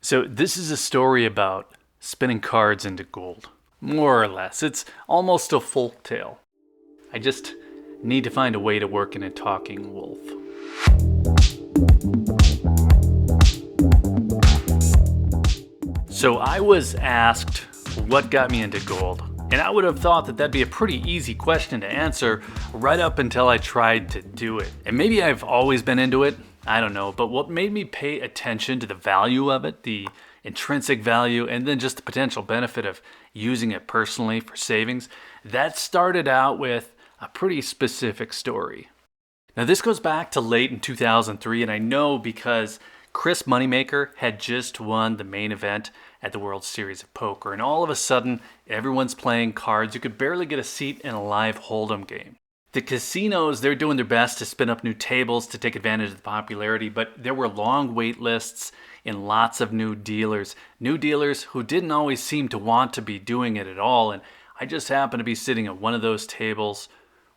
So this is a story about spinning cards into gold. More or less. It's almost a folk tale. I just need to find a way to work in a talking wolf. So I was asked what got me into gold. And I would have thought that that'd be a pretty easy question to answer right up until I tried to do it. And maybe I've always been into it, I don't know. But what made me pay attention to the value of it, the intrinsic value, and then just the potential benefit of using it personally for savings, that started out with a pretty specific story. Now this goes back to late in 2003, and I know because Chris Moneymaker had just won the main event at the World Series of Poker, and all of a sudden, everyone's playing cards. You could barely get a seat in a live hold'em game. The casinos, they're doing their best to spin up new tables to take advantage of the popularity, but there were long wait lists and lots of new dealers who didn't always seem to want to be doing it at all, and I just happened to be sitting at one of those tables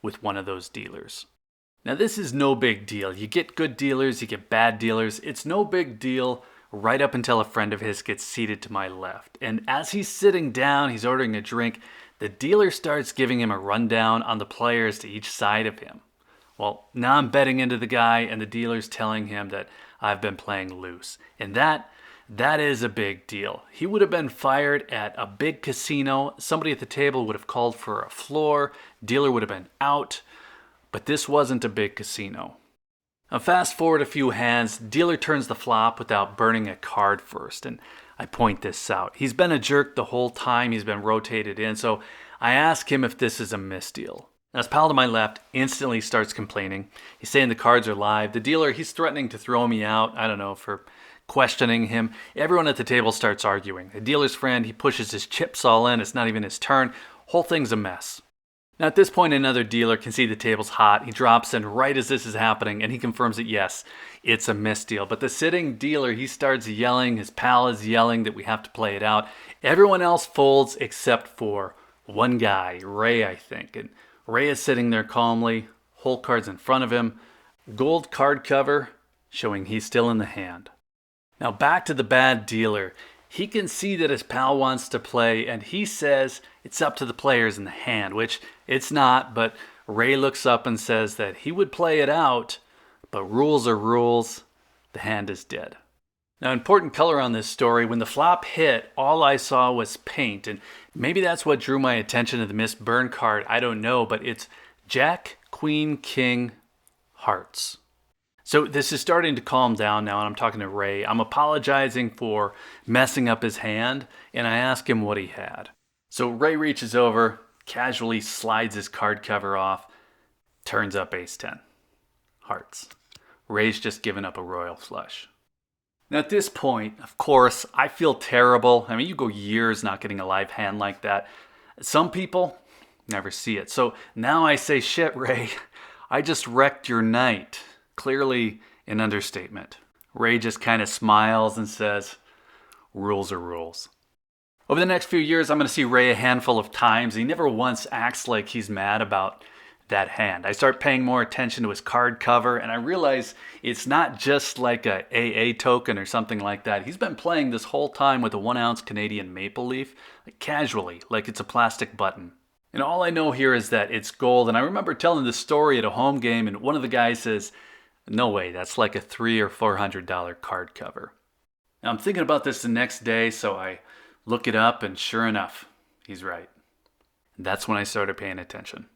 with one of those dealers. Now this is no big deal. You get good dealers, you get bad dealers. It's no big deal right up until a friend of his gets seated to my left. And as he's sitting down, he's ordering a drink, the dealer starts giving him a rundown on the players to each side of him. Well, now I'm betting into the guy, and the dealer's telling him that I've been playing loose. And that is a big deal. He would have been fired at a big casino. Somebody at the table would have called for a floor. Dealer would have been out. But this wasn't a big casino. Now fast forward a few hands, dealer turns the flop without burning a card first, and I point this out. He's been a jerk the whole time he's been rotated in, so I ask him if this is a misdeal. Now his pal to my left instantly starts complaining. He's saying the cards are live. The dealer, he's threatening to throw me out, I don't know, for questioning him. Everyone at the table starts arguing. The dealer's friend, he pushes his chips all in. It's not even his turn. Whole thing's a mess. Now at this point, another dealer can see the table's hot. He drops in right as this is happening, and he confirms that yes, it's a misdeal. But the sitting dealer, he starts yelling. His pal is yelling that we have to play it out. Everyone else folds except for one guy, Ray, I think. And Ray is sitting there calmly, whole cards in front of him, gold card cover showing he's still in the hand. Now back to the bad dealer. He can see that his pal wants to play, and he says it's up to the players in the hand, which it's not, but Ray looks up and says that he would play it out, but rules are rules. The hand is dead. Now, important color on this story, when the flop hit, all I saw was paint, and maybe that's what drew my attention to the missed burn card. I don't know, but it's Jack, Queen, King, Hearts. So this is starting to calm down now, and I'm talking to Ray. I'm apologizing for messing up his hand, and I ask him what he had. So Ray reaches over, casually slides his card cover off, turns up ace-10. Hearts. Ray's just given up a royal flush. Now at this point, of course, I feel terrible. I mean, you go years not getting a live hand like that. Some people never see it. So now I say, shit, Ray, I just wrecked your night. Clearly an understatement. Ray just kind of smiles and says, rules are rules. Over the next few years, I'm going to see Ray a handful of times. He never once acts like he's mad about that hand. I start paying more attention to his card cover, and I realize it's not just like a AA token or something like that. He's been playing this whole time with a 1-ounce Canadian maple leaf, like casually, like it's a plastic button. And all I know here is that it's gold. And I remember telling this story at a home game, and one of the guys says, no way, that's like a $300 or $400 card cover. Now I'm thinking about this the next day, so I look it up, and sure enough, he's right. And that's when I started paying attention.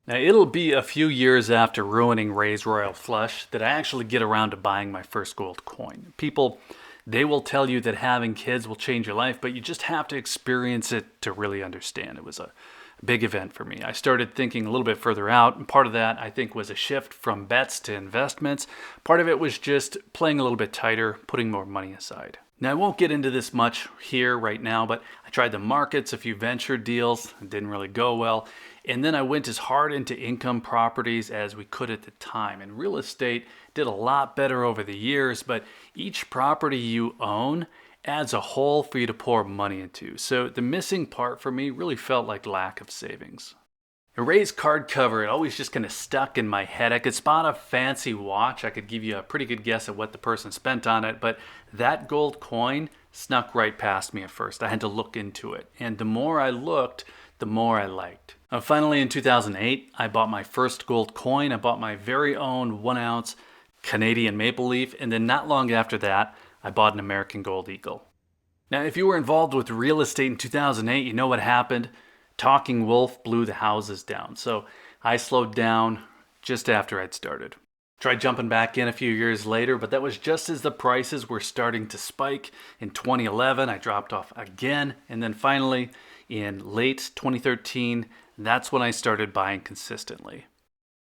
Now it'll be a few years after ruining Ray's royal flush that I actually get around to buying my first gold coin. People, they will tell you that having kids will change your life, but you just have to experience it to really understand. It was a big event for me. I started thinking a little bit further out, and part of that I think was a shift from bets to investments. Part of it was just playing a little bit tighter, putting more money aside. Now I won't get into this much here right now, but I tried the markets, a few venture deals, it didn't really go well. And then I went as hard into income properties as we could at the time. And real estate did a lot better over the years, but each property you own adds a hole for you to pour money into. So the missing part for me really felt like lack of savings. And Ray's card cover, it always just kind of stuck in my head. I could spot a fancy watch. I could give you a pretty good guess at what the person spent on it, but that gold coin snuck right past me at first. I had to look into it. And the more I looked, the more I liked. Finally, in 2008, I bought my first gold coin. I bought my very own 1 ounce Canadian maple leaf. And then not long after that, I bought an American Gold Eagle. Now, if you were involved with real estate in 2008, you know what happened. Talking Wolf blew the houses down. So I slowed down just after I'd started. Tried jumping back in a few years later, but that was just as the prices were starting to spike. In 2011, I dropped off again. And then finally, in late 2013, that's when I started buying consistently.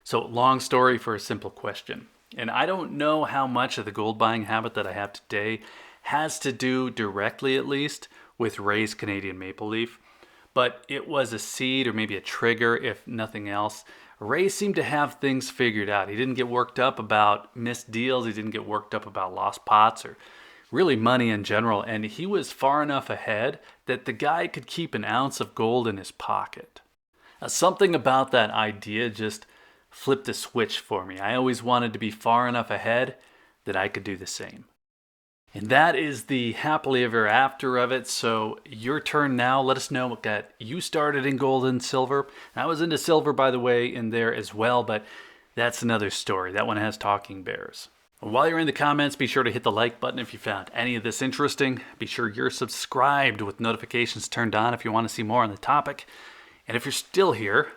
So long story for a simple question. And I don't know how much of the gold buying habit that I have today has to do directly, at least, with Ray's Canadian maple leaf. But it was a seed or maybe a trigger, if nothing else. Ray seemed to have things figured out. He didn't get worked up about missed deals. He didn't get worked up about lost pots or really money in general. And he was far enough ahead that the guy could keep an ounce of gold in his pocket. Something about that idea just flipped a switch for me. I always wanted to be far enough ahead that I could do the same. And that is the happily ever after of it. So your turn now. Let us know what got you started in gold and silver. I was into silver, by the way, in there as well, but that's another story. That one has talking bears. While you're in the comments, be sure to hit the like button if you found any of this interesting. Be sure you're subscribed with notifications turned on if you want to see more on the topic. And if you're still here,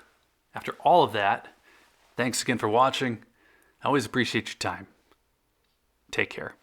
after all of that, thanks again for watching. I always appreciate your time. Take care.